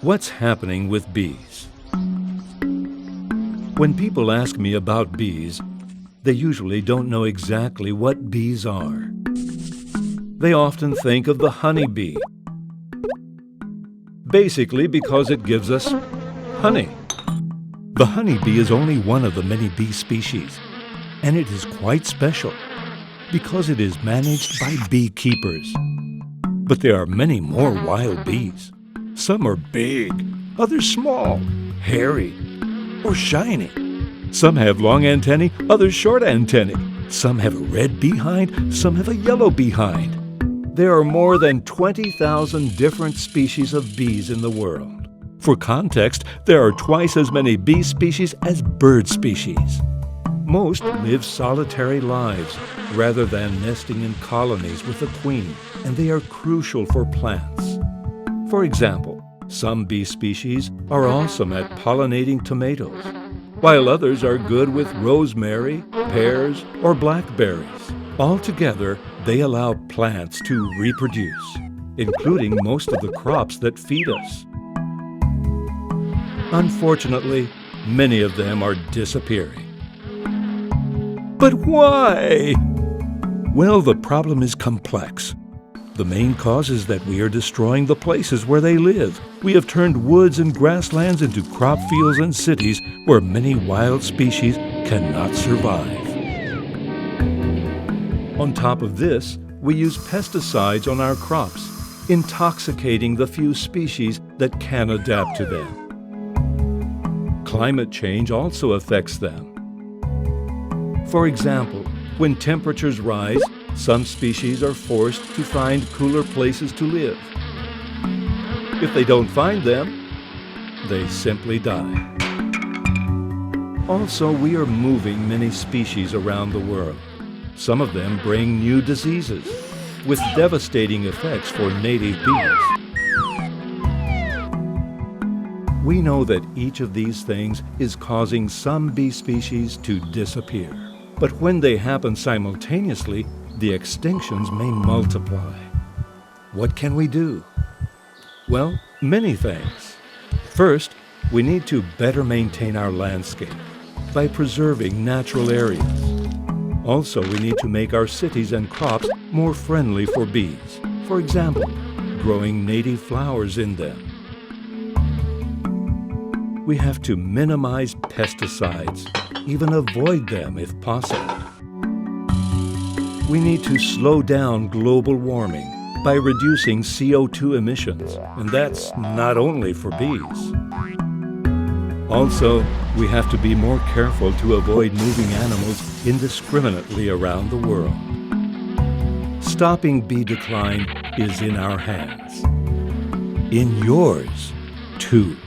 What's happening with bees? When people ask me about bees, they usually don't know exactly what bees are. They often think of the honeybee, basically because it gives us honey. The honeybee is only one of the many bee species, and it is quite special because it is managed by beekeepers. But there are many more wild bees. Some are big, others small, hairy, or shiny. Some have long antennae, others short antennae. Some have a red behind, some have a yellow behind. There are more than 20,000 different species of bees in the world. For context, there are twice as many bee species as bird species. Most live solitary lives rather than nesting in colonies with a queen, and they are crucial for plants. For example, some bee species are awesome at pollinating tomatoes, while others are good with rosemary, pears, or blackberries. Altogether, they allow plants to reproduce, including most of the crops that feed us. Unfortunately, many of them are disappearing. But why? Well, the problem is complex. The main cause is that we are destroying the places where they live. We have turned woods and grasslands into crop fields and cities where many wild species cannot survive. On top of this, we use pesticides on our crops, intoxicating the few species that can adapt to them. Climate change also affects them. For example, when temperatures rise, some species are forced to find cooler places to live. If they don't find them, they simply die. Also, we are moving many species around the world. Some of them bring new diseases, with devastating effects for native bees. We know that each of these things is causing some bee species to disappear. But when they happen simultaneously, the extinctions may multiply. What can we do? Well, many things. First, we need to better maintain our landscape by preserving natural areas. Also, we need to make our cities and crops more friendly for bees. For example, growing native flowers in them. We have to minimize pesticides, even avoid them if possible. We need to slow down global warming by reducing CO2 emissions, and that's not only for bees. Also, we have to be more careful to avoid moving animals indiscriminately around the world. Stopping bee decline is in our hands. In yours, too.